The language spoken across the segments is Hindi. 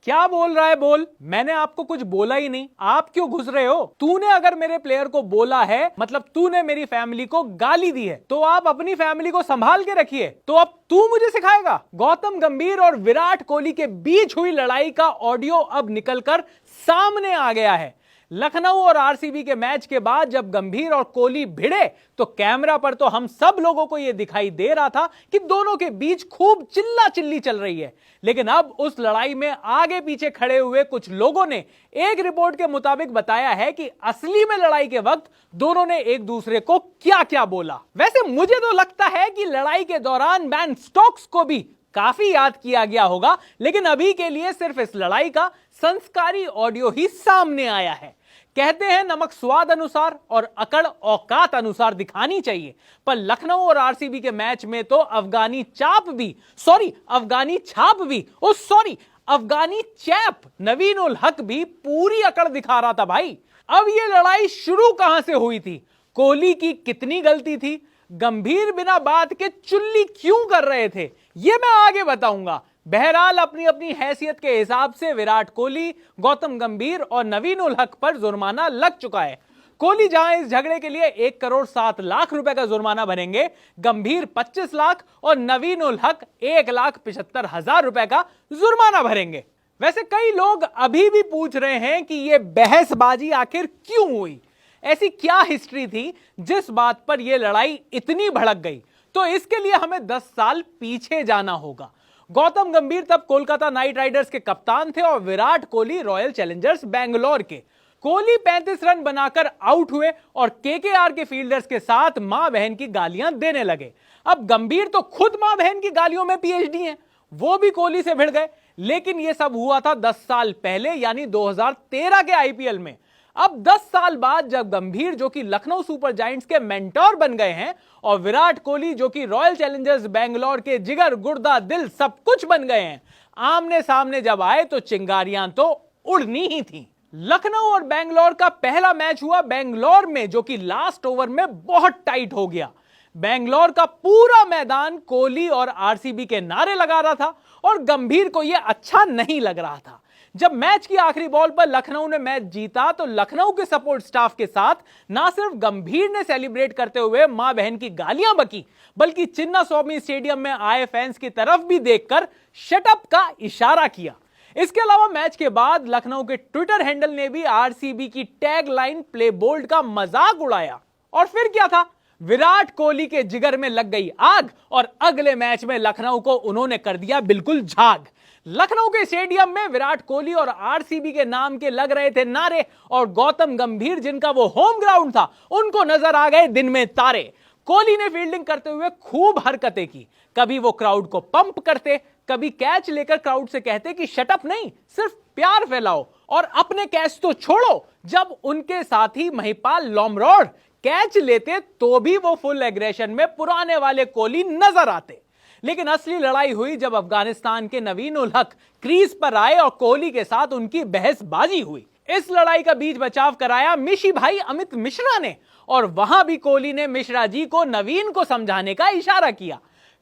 क्या बोल रहा है बोल? मैंने आपको कुछ बोला ही नहीं, आप क्यों घुस रहे हो? तूने अगर मेरे प्लेयर को बोला है मतलब तूने मेरी फैमिली को गाली दी है, तो आप अपनी फैमिली को संभाल के रखिए। तो अब तू मुझे सिखाएगा? गौतम गंभीर और विराट कोहली के बीच हुई लड़ाई का ऑडियो अब निकलकर सामने आ गया है। लखनऊ और आरसीबी के मैच के बाद जब गंभीर और कोहली भिड़े तो कैमरा पर तो हम सब लोगों को यह दिखाई दे रहा था कि दोनों के बीच खूब चिल्ला चिल्ली चल रही है। लेकिन अब उस लड़ाई में आगे पीछे खड़े हुए कुछ लोगों ने एक रिपोर्ट के मुताबिक बताया है कि असली में लड़ाई के वक्त दोनों ने एक दूसरे को क्या क्या बोला। वैसे मुझे तो लगता है कि लड़ाई के दौरान बेन स्टोक्स को भी काफी याद किया गया होगा, लेकिन अभी के लिए सिर्फ इस लड़ाई का संस्कारी ऑडियो ही सामने आया है। कहते हैं नमक स्वाद अनुसार और अकड़ औकात अनुसार दिखानी चाहिए, पर लखनऊ और आरसीबी के मैच में तो अफगानी चैप नवीन उल हक भी पूरी अकड़ दिखा रहा था भाई। अब यह लड़ाई शुरू कहां से हुई थी? कोहली की कितनी गलती थी? गंभीर बिना बात के चुल्ली क्यों कर रहे थे? यह मैं आगे बताऊंगा। बहरहाल अपनी अपनी हैसियत के हिसाब से विराट कोहली, गौतम गंभीर और नवीन उल हक पर जुर्माना लग चुका है। कोहली जहां इस झगड़े के लिए 1,07,00,000 रुपए का जुर्माना भरेंगे, गंभीर 25 लाख और नवीन उल हक 1,75,000 रुपए का जुर्माना भरेंगे। वैसे कई लोग अभी भी पूछ रहे हैं कि यह बहसबाजी आखिर क्यों हुई? ऐसी क्या हिस्ट्री थी जिस बात पर यह लड़ाई इतनी भड़क गई? तो इसके लिए हमें 10 साल पीछे जाना होगा। गौतम गंभीर तब कोलकाता नाइट राइडर्स के कप्तान थे और विराट कोहली रॉयल चैलेंजर्स बेंगलोर के। कोहली 35 रन बनाकर आउट हुए और केकेआर के फील्डर्स के साथ मां बहन की गालियां देने लगे। अब गंभीर तो खुद मां बहन की गालियों में पीएचडी हैं, वो भी कोहली से भिड़ गए। लेकिन यह सब हुआ था 10 साल पहले, यानी 2013 के आईपीएल में। अब 10 साल बाद जब गंभीर जो कि लखनऊ सुपर जायंट्स के मेंटोर बन गए हैं और विराट कोहली जो कि रॉयल चैलेंजर्स बेंगलोर के जिगर गुर्दा दिल सब कुछ बन गए हैं, आमने सामने जब आए तो चिंगारियां तो उड़नी ही थी। लखनऊ और बेंगलोर का पहला मैच हुआ बेंगलोर में, जो कि लास्ट ओवर में बहुत टाइट हो गया। बेंगलोर का पूरा मैदान कोहली और आरसीबी के नारे लगा रहा था और गंभीर को यह अच्छा नहीं लग रहा था। जब मैच की आखिरी बॉल पर लखनऊ ने मैच जीता तो लखनऊ के सपोर्ट स्टाफ के साथ ना सिर्फ गंभीर ने सेलिब्रेट करते हुए मां बहन की गालियां बकी, बल्कि चिन्ना स्वामी स्टेडियम में आए फैंस की तरफ भी देखकर शट अप का इशारा किया। इसके अलावा मैच के बाद लखनऊ के ट्विटर हैंडल ने भी आरसीबी की टैग लाइन प्ले बोल्ड का मजाक उड़ाया। और फिर क्या था? विराट कोहली के जिगर में लग गई आग और अगले मैच में लखनऊ को उन्होंने कर दिया बिल्कुल झाग। लखनऊ के स्टेडियम में विराट कोहली और आरसीबी के नाम के लग रहे थे नारे और गौतम गंभीर जिनका वो होम ग्राउंड था, उनको नजर आ गए दिन में तारे। कोहली ने फील्डिंग करते हुए खूब हरकतें की। कभी वो क्राउड को पंप करते, कभी कैच लेकर क्राउड से कहते कि शटअप नहीं, सिर्फ प्यार फैलाओ और अपने कैच तो छोड़ो। जब उनके साथी महिपाल लॉमरॉड कैच लेते तो भी वो फुल एग्रेशन में पुराने वाले कोहली नजर आते। लेकिन असली लड़ाई हुई जब अफगानिस्तान के नवीन उल हक क्रीज पर आए और कोहली के साथ उनकी बहसबाजी हुई। इस लड़ाई का बीच बचाव कराया मिशी भाई अमित मिश्रा ने और वहां भी कोहली ने मिश्रा जी को नवीन को समझाने का इशारा किया।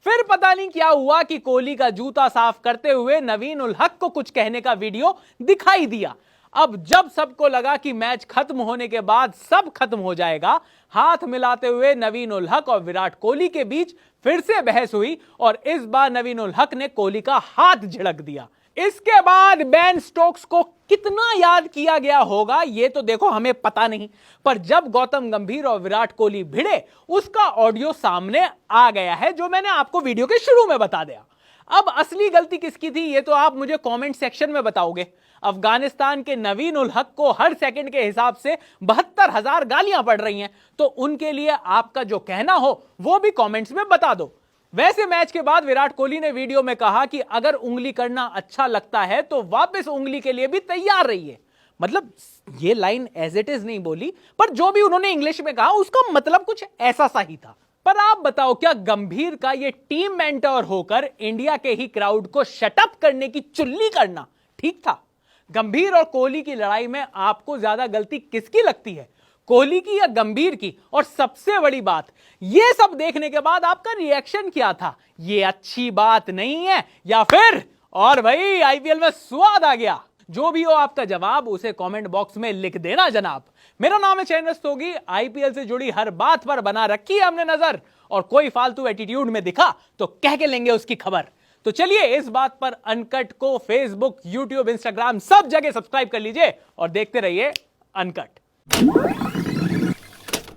फिर पता नहीं क्या हुआ कि कोहली का जूता साफ करते हुए नवीन उल हक को कुछ कहने का वीडियो दिखाई दिया। अब जब सबको लगा कि मैच खत्म होने के बाद सब खत्म हो जाएगा, हाथ मिलाते हुए नवीन उल हक और विराट कोहली के बीच फिर से बहस हुई और इस बार नवीन उल हक ने कोहली का हाथ झिड़क दिया। इसके बाद बेन स्टोक्स को कितना याद किया गया होगा ये तो देखो हमें पता नहीं, पर जब गौतम गंभीर और विराट कोहली भिड़े उसका ऑडियो सामने आ गया है, जो मैंने आपको वीडियो के शुरू में बता दिया। अब असली गलती किसकी थी ये तो आप मुझे कमेंट सेक्शन में बताओगे। अफगानिस्तान के नवीन उल हक को हर सेकंड के हिसाब से 72,000 गालियां पड़ रही हैं, तो उनके लिए आपका जो कहना हो वो भी कमेंट्स में बता दो। वैसे मैच के बाद विराट कोहली ने वीडियो में कहा कि अगर उंगली करना अच्छा लगता है तो वापस उंगली के लिए भी तैयार रहिए। मतलब ये लाइन एज इट इज नहीं बोली, पर जो भी उन्होंने इंग्लिश में कहा उसका मतलब कुछ ऐसा सा ही था। पर आप बताओ, क्या गंभीर का ये टीम मेंटर होकर इंडिया के ही क्राउड को शटअप करने की चुल्ली करना ठीक था? गंभीर और कोहली की लड़ाई में आपको ज्यादा गलती किसकी लगती है, कोहली की या गंभीर की? और सबसे बड़ी बात, यह सब देखने के बाद आपका रिएक्शन क्या था? यह अच्छी बात नहीं है या फिर और भाई आईपीएल में स्वाद आ गया। जो भी हो आपका जवाब उसे कमेंट बॉक्स में लिख देना जनाब। मेरा नाम है चैन रस्तोगी। आईपीएल से जुड़ी हर बात पर बना रखी है हमने नजर, और कोई फालतू एटीट्यूड में दिखा तो कह के लेंगे उसकी खबर। तो चलिए इस बात पर अनकट को फेसबुक, यूट्यूब, इंस्टाग्राम सब जगह सब्सक्राइब कर लीजिए और देखते रहिए अनकट।